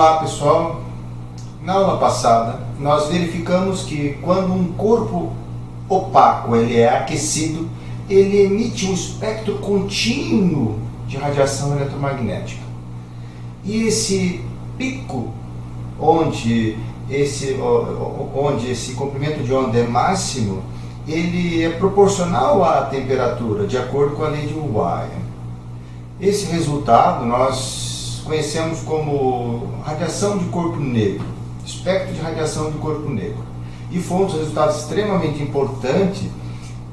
Olá pessoal, na aula passada nós verificamos que quando um corpo opaco ele é aquecido, ele emite um espectro contínuo de radiação eletromagnética. E esse pico, onde esse comprimento de onda é máximo, ele é proporcional à temperatura, de acordo com a lei de Weyl. Esse resultado nós conhecemos como radiação de corpo negro, espectro de radiação de corpo negro. E foi um dos resultados extremamente importantes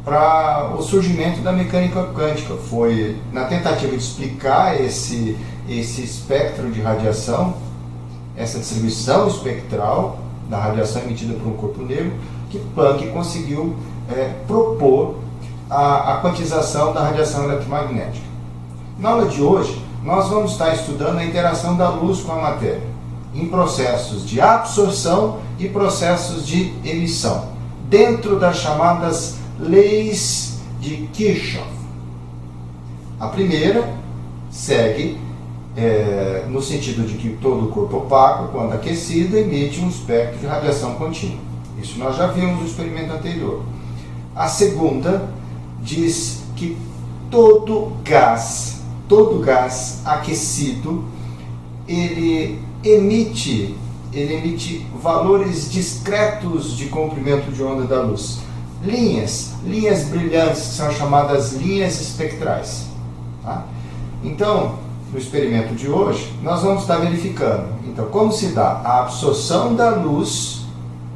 para o surgimento da mecânica quântica. Foi na tentativa de explicar esse espectro de radiação, essa distribuição espectral da radiação emitida por um corpo negro, que Planck conseguiu propor a quantização da radiação eletromagnética. Na aula de hoje, nós vamos estar estudando a interação da luz com a matéria, em processos de absorção e processos de emissão, dentro das chamadas leis de Kirchhoff. A primeira segue no sentido de que todo corpo opaco, quando aquecido, emite um espectro de radiação contínua. Isso nós já vimos no experimento anterior. A segunda diz que todo gás aquecido, ele emite valores discretos de comprimento de onda da luz. Linhas brilhantes, que são chamadas linhas espectrais. Tá? Então, no experimento de hoje, nós vamos estar verificando como se dá a absorção da luz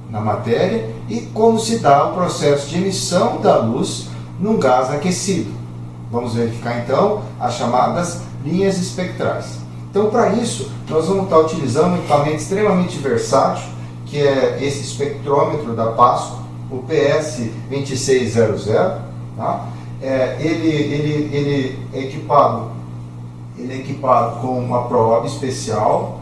na matéria e como se dá o processo de emissão da luz num gás aquecido. Vamos verificar então as chamadas linhas espectrais. Então, para isso, nós vamos estar utilizando um equipamento extremamente versátil, que é esse espectrômetro da PASCO, o PS2600. Tá? Ele é equipado com uma probe especial,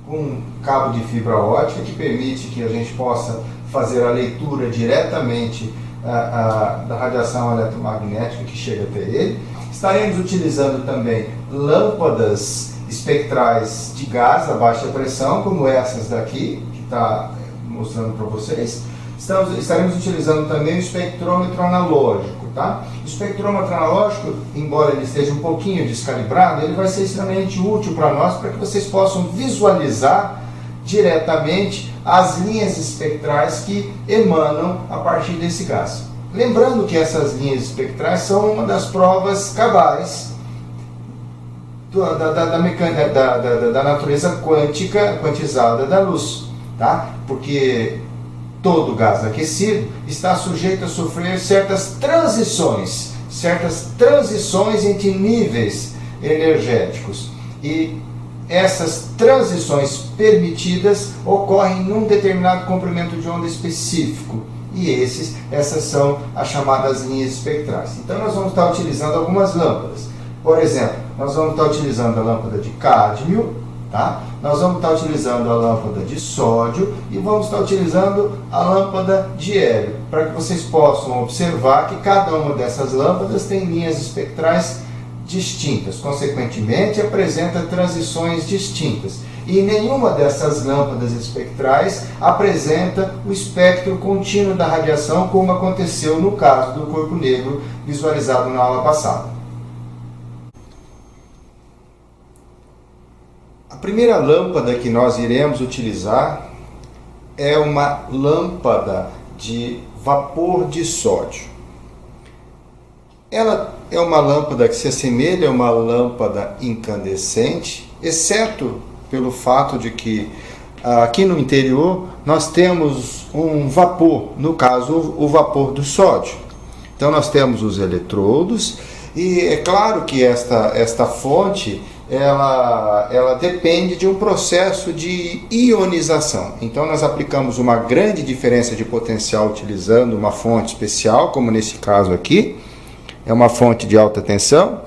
com um cabo de fibra ótica que permite que a gente possa fazer a leitura diretamente da radiação eletromagnética que chega até ele. Estaremos utilizando também lâmpadas espectrais de gás a baixa pressão, como essas daqui, que está mostrando para vocês. Estaremos utilizando também o espectrômetro analógico. Tá? O espectrômetro analógico, embora ele esteja um pouquinho descalibrado, ele vai ser extremamente útil para nós, para que vocês possam visualizar diretamente as linhas espectrais que emanam a partir desse gás. Lembrando que essas linhas espectrais são uma das provas cabais da natureza quântica, quantizada da luz, tá? Porque todo gás aquecido está sujeito a sofrer certas transições entre níveis energéticos. E essas transições permitidas ocorrem num determinado comprimento de onda específico. E essas são as chamadas linhas espectrais. Então nós vamos estar utilizando algumas lâmpadas. Por exemplo, nós vamos estar utilizando a lâmpada de cádmio, tá? Nós vamos estar utilizando a lâmpada de sódio e vamos estar utilizando a lâmpada de hélio, para que vocês possam observar que cada uma dessas lâmpadas tem linhas espectrais distintas, consequentemente apresenta transições distintas. E nenhuma dessas lâmpadas espectrais apresenta o espectro contínuo da radiação, como aconteceu no caso do corpo negro visualizado na aula passada. A primeira lâmpada que nós iremos utilizar é uma lâmpada de vapor de sódio. Ela é uma lâmpada que se assemelha a uma lâmpada incandescente, exceto pelo fato de que aqui no interior nós temos um vapor, no caso o vapor do sódio. Então nós temos os eletrodos e é claro que esta fonte ela depende de um processo de ionização. Então nós aplicamos uma grande diferença de potencial utilizando uma fonte especial, como nesse caso aqui, é uma fonte de alta tensão.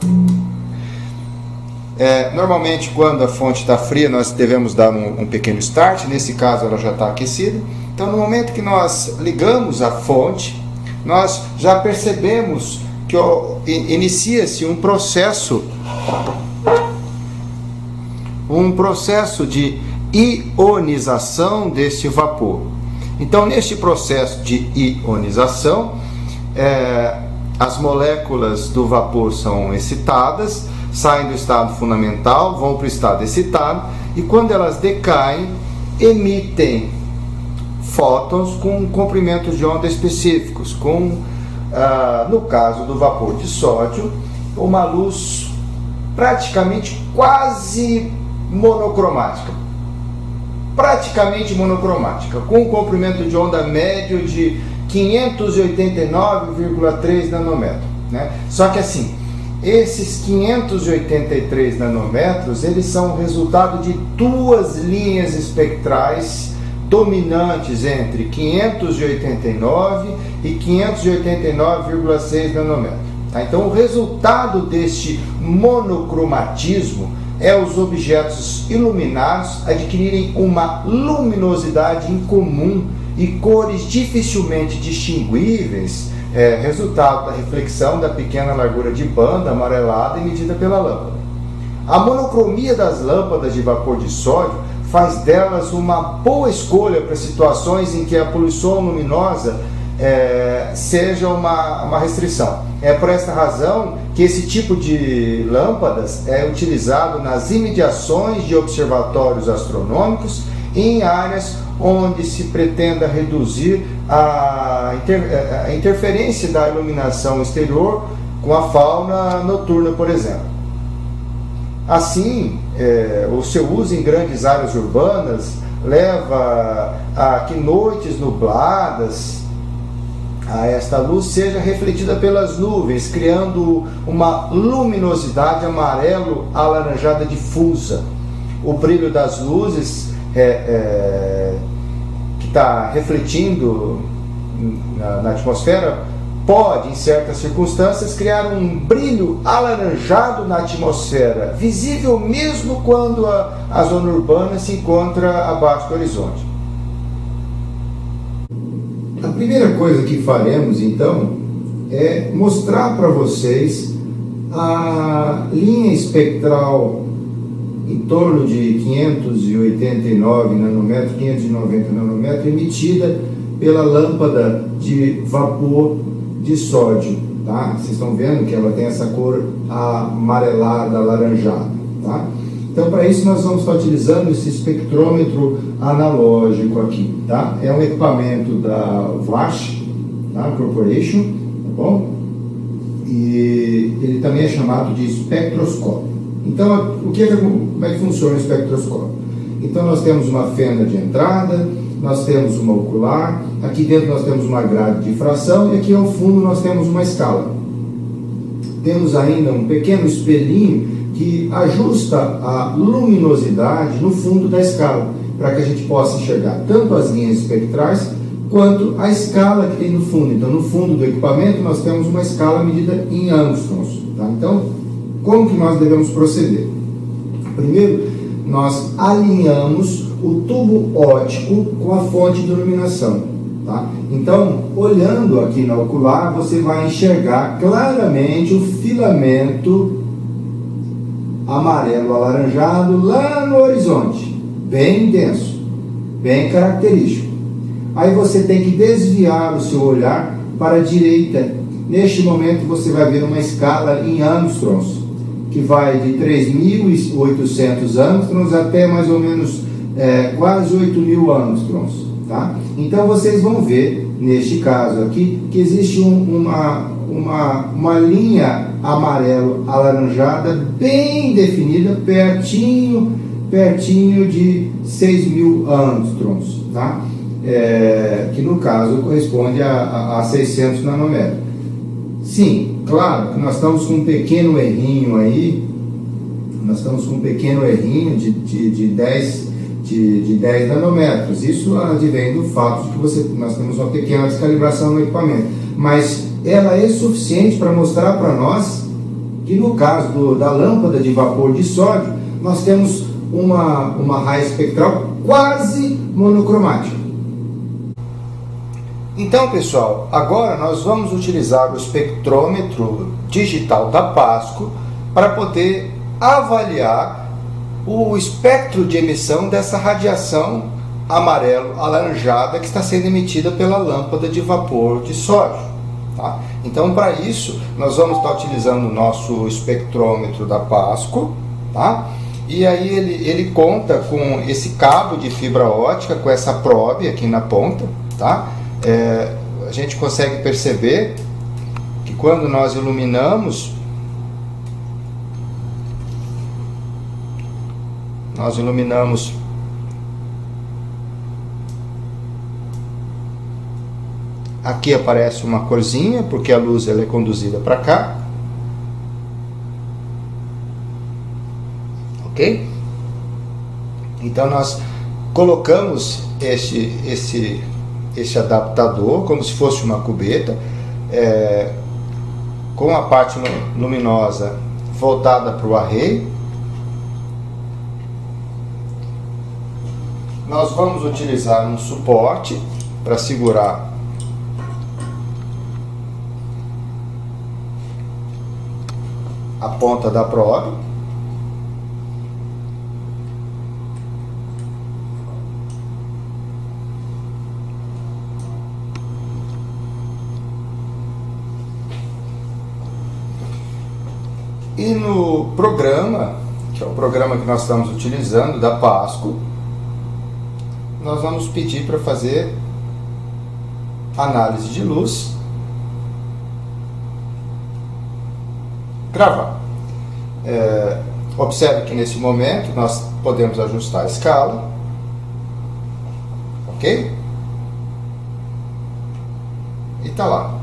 Normalmente quando a fonte está fria nós devemos dar um pequeno start, nesse caso ela já está aquecida. Então no momento que nós ligamos a fonte, nós já percebemos que inicia-se um processo um processo de ionização deste vapor. Então, neste processo de ionização, as moléculas do vapor são excitadas, saem do estado fundamental, vão para o estado excitado, e quando elas decaem, emitem fótons com comprimentos de onda específicos, no caso do vapor de sódio, uma luz praticamente quase monocromática, com um comprimento de onda médio de 589,3 nanômetros, né? Só que assim, esses 583 nanômetros, eles são resultado de duas linhas espectrais dominantes entre 589 e 589,6 nanômetros. Tá? Então, o resultado deste monocromatismo é os objetos iluminados adquirirem uma luminosidade incomum e cores dificilmente distinguíveis, resultado da reflexão da pequena largura de banda amarelada emitida pela lâmpada. A monocromia das lâmpadas de vapor de sódio faz delas uma boa escolha para situações em que a poluição luminosa seja uma restrição. É por esta razão que esse tipo de lâmpadas é utilizado nas imediações de observatórios astronômicos em áreas onde se pretenda reduzir a interferência da iluminação exterior com a fauna noturna, por exemplo. Assim, o seu uso em grandes áreas urbanas leva a que noites nubladas esta luz seja refletida pelas nuvens, criando uma luminosidade amarelo-alaranjada difusa. O brilho das luzes que está refletindo na atmosfera pode, em certas circunstâncias, criar um brilho alaranjado na atmosfera, visível mesmo quando a zona urbana se encontra abaixo do horizonte. A primeira coisa que faremos, então, é mostrar para vocês a linha espectral em torno de 589 nanômetros, 590 nanômetros, emitida pela lâmpada de vapor de sódio, tá? Vocês estão vendo que ela tem essa cor amarelada, alaranjada, tá? Então, para isso, nós vamos estar utilizando esse espectrômetro analógico aqui, tá? É um equipamento da Vash, tá? Corporation, tá bom? E ele também é chamado de espectroscópio. Então, como é que funciona o espectroscópio? Então, nós temos uma fenda de entrada, nós temos uma ocular, aqui dentro nós temos uma grade de difração e aqui ao fundo nós temos uma escala. Temos ainda um pequeno espelhinho que ajusta a luminosidade no fundo da escala, para que a gente possa enxergar tanto as linhas espectrais quanto a escala que tem no fundo. Então, no fundo do equipamento nós temos uma escala medida em angstroms, tá? Então, como que nós devemos proceder? Primeiro, nós alinhamos o tubo óptico com a fonte de iluminação, tá? Então, olhando aqui na ocular, você vai enxergar claramente o filamento amarelo alaranjado lá no horizonte, bem denso, bem característico. Aí você tem que desviar o seu olhar para a direita. Neste momento você vai ver uma escala em angstroms, que vai de 3.800 angstroms até mais ou menos quase 8.000 angstroms, tá? Então vocês vão ver, neste caso aqui, que existe uma linha amarelo alaranjada bem definida, pertinho de 6.000 angstroms, tá? Que no caso corresponde a 600 nanômetros. Sim, claro que nós estamos com um pequeno errinho aí, de 10 nanômetros. Isso advém do fato de que nós temos uma pequena descalibração no equipamento, mas ela é suficiente para mostrar para nós que no caso da lâmpada de vapor de sódio, nós temos uma raia espectral quase monocromática. Então, pessoal, agora nós vamos utilizar o espectrômetro digital da PASCO para poder avaliar o espectro de emissão dessa radiação amarelo-alaranjada que está sendo emitida pela lâmpada de vapor de sódio. Tá? Então, para isso, nós vamos estar utilizando o nosso espectrômetro da Pasco, tá? E aí ele conta com esse cabo de fibra ótica, com essa probe aqui na ponta, tá? A gente consegue perceber que quando nós iluminamos, aqui aparece uma corzinha, porque a luz ela é conduzida para cá. Ok? Então nós colocamos esse adaptador como se fosse uma cubeta, com a parte luminosa voltada para o array. Nós vamos utilizar um suporte para segurar a ponta da probe. E no programa, que é o programa que nós estamos utilizando, da Pasco, nós vamos pedir para fazer análise de luz, gravar. Observe que nesse momento nós podemos ajustar a escala, ok? E tá lá,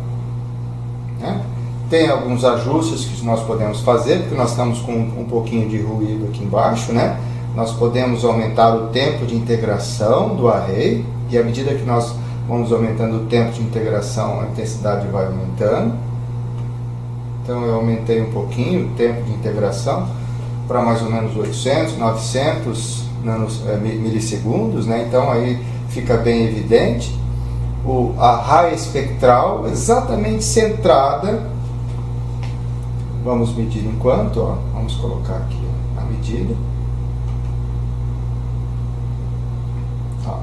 né? Tem alguns ajustes que nós podemos fazer, porque nós estamos com um pouquinho de ruído aqui embaixo, né? Nós podemos aumentar o tempo de integração do array, e à medida que nós vamos aumentando o tempo de integração, a intensidade vai aumentando. Então eu aumentei um pouquinho o tempo de integração para mais ou menos 800, 900 milissegundos, né? Então aí fica bem evidente a raia espectral exatamente centrada. Vamos medir enquanto, ó, vamos colocar aqui a medida. Ó.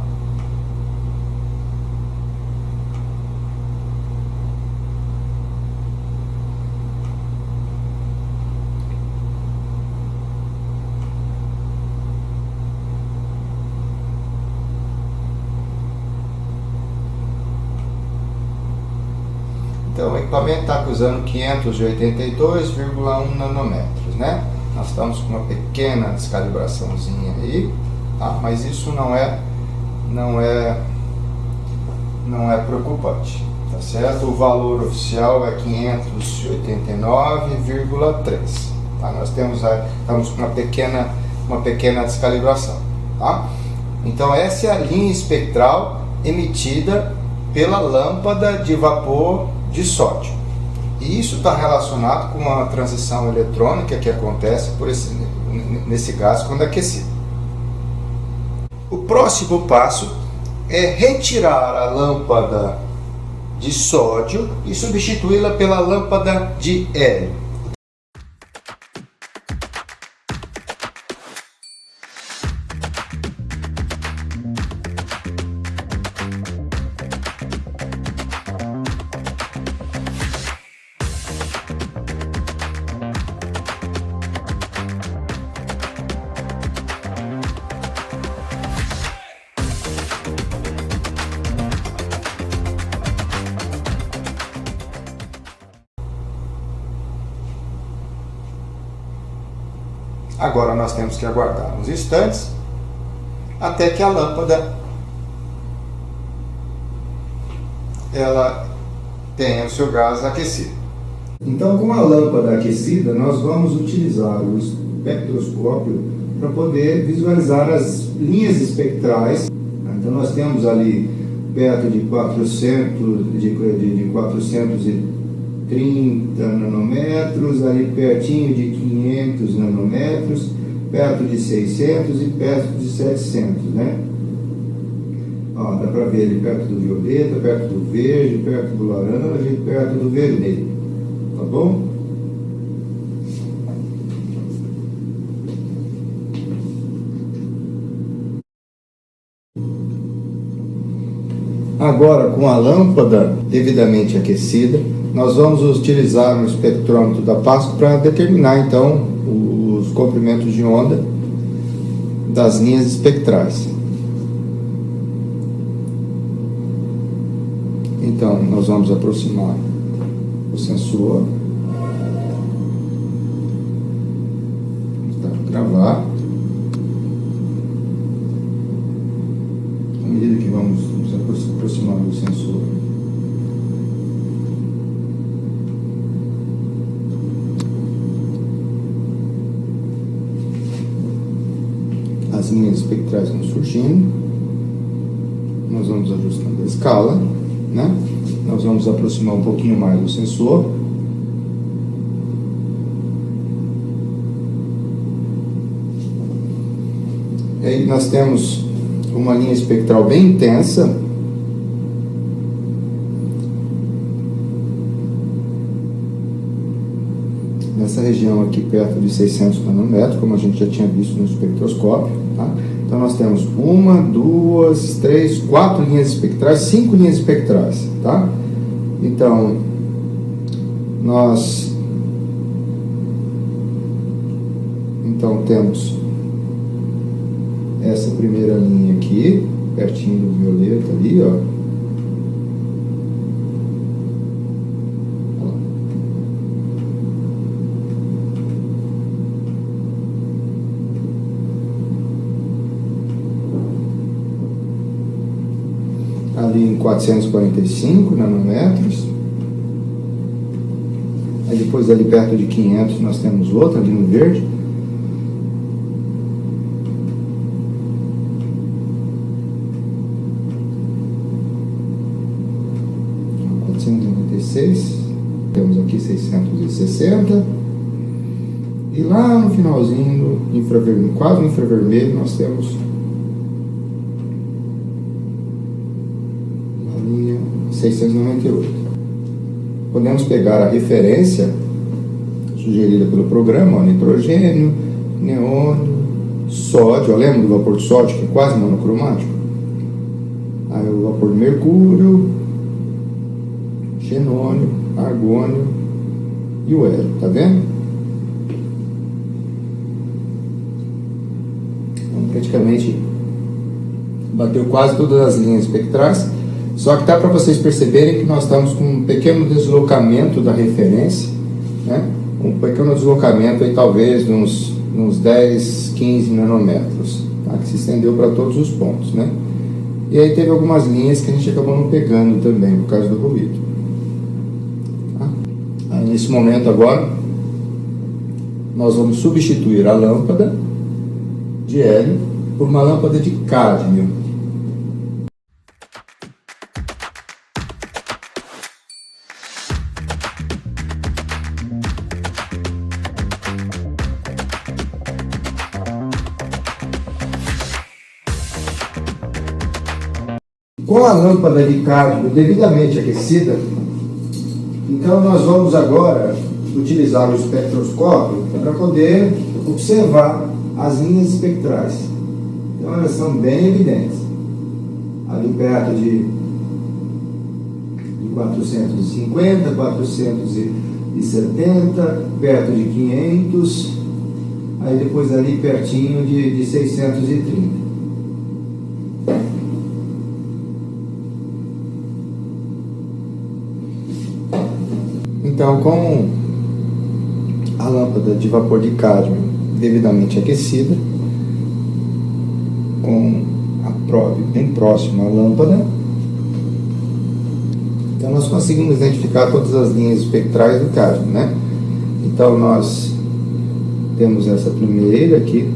Então, o equipamento está usando 582,1 nanômetros, né? Nós estamos com uma pequena descalibraçãozinha aí, tá? Mas isso não é preocupante, tá certo? O valor oficial é 589,3, tá? Nós estamos com uma pequena descalibração, tá? Então essa é a linha espectral emitida pela lâmpada de vapor de sódio. E isso está relacionado com uma transição eletrônica que acontece nesse gás quando aquecido. O próximo passo é retirar a lâmpada de sódio e substituí-la pela lâmpada de hélio. Agora nós temos que aguardar uns instantes até que a lâmpada ela tenha o seu gás aquecido. Então, com a lâmpada aquecida, nós vamos utilizar o espectroscópio para poder visualizar as linhas espectrais. Então nós temos ali perto de 430 nanômetros, ali pertinho de 500 nanômetros, perto de 600 e perto de 700, né? Ó, dá para ver ali perto do violeta, perto do verde, perto do laranja e perto do vermelho, tá bom? Agora, com a lâmpada devidamente aquecida, nós vamos utilizar um espectrômetro da PASCO para determinar então os comprimentos de onda das linhas espectrais. Então, nós vamos aproximar o sensor. Vamos gravar. À medida que vamos nos aproximando do sensor, as linhas espectrais vão surgindo. Nós vamos ajustando a escala, né? Nós vamos aproximar um pouquinho mais do sensor. E aí nós temos uma linha espectral bem intensa. Nessa região aqui perto de 600 nanômetros, como a gente já tinha visto no espectroscópio, tá? Então nós temos 1, 2, 3, 4 linhas espectrais, 5 linhas espectrais, tá? Então, nós temos essa primeira linha aqui, pertinho do violeta ali, ó. Ali em 445 nanômetros. Aí depois ali perto de 500 nós temos outra ali no verde. Temos aqui 660. E lá no finalzinho do infravermelho, quase no infravermelho, nós temos a linha 698. Podemos pegar a referência sugerida pelo programa, ó, nitrogênio, neônio, sódio. Lembra do vapor de sódio, que é quase monocromático? Aí o vapor de mercúrio, xenônio, argônio e o hélio, tá vendo? Então, praticamente bateu quase todas as linhas espectrais, só que dá para vocês perceberem que nós estamos com um pequeno deslocamento da referência, né? Um pequeno deslocamento aí talvez de uns 10, 15 nanômetros, tá? Que se estendeu para todos os pontos, né? E aí teve algumas linhas que a gente acabou não pegando também por causa do ruído. Nesse momento agora, nós vamos substituir a lâmpada de hélio por uma lâmpada de cádmio. Com a lâmpada de cádmio devidamente aquecida, então nós vamos agora utilizar o espectroscópio para poder observar as linhas espectrais. Então elas são bem evidentes. Ali perto de 450, 470, perto de 500, aí depois ali pertinho de 630. Então, com a lâmpada de vapor de cádmio devidamente aquecida, com a probe bem próxima à lâmpada, então nós conseguimos identificar todas as linhas espectrais do cádmio, né? Então nós temos essa primeira aqui,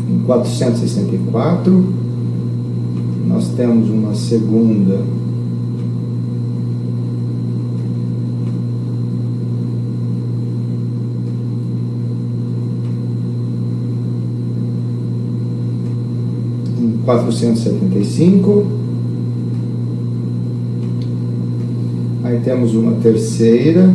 em 464, nós temos uma segunda em 475. Aí temos uma terceira.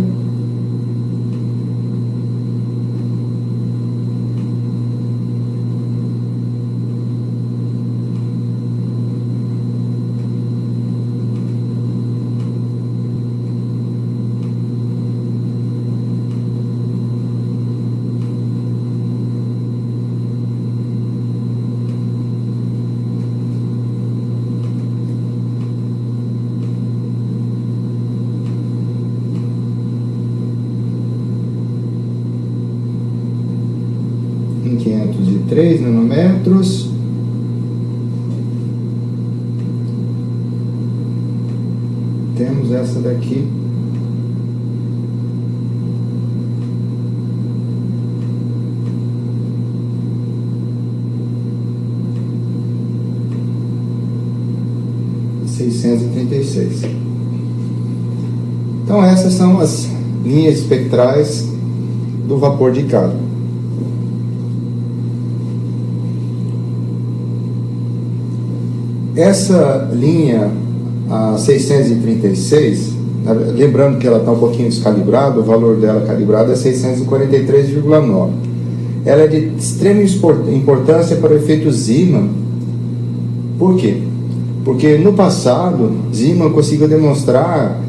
Em 503 nanômetros. Temos essa daqui. (636). Então essas são as linhas espectrais do vapor de cálice. Essa linha, a 636, lembrando que ela está um pouquinho descalibrada, o valor dela calibrado é 643,9. Ela é de extrema importância para o efeito Zeeman. Por quê? Porque no passado, Zeeman conseguiu demonstrar,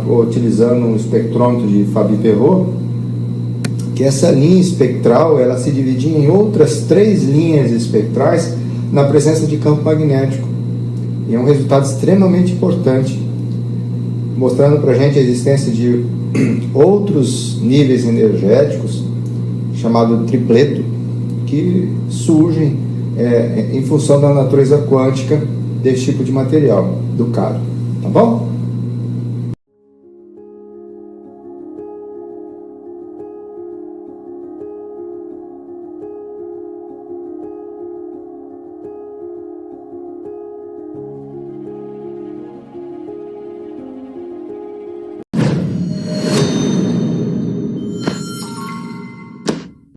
utilizando um espectrômetro de Fabry-Perot, que essa linha espectral ela se dividia em outras 3 linhas espectrais na presença de campo magnético. E é um resultado extremamente importante, mostrando para a gente a existência de outros níveis energéticos, chamado tripleto, que surgem em função da natureza quântica desse tipo de material, do cálice. Tá bom?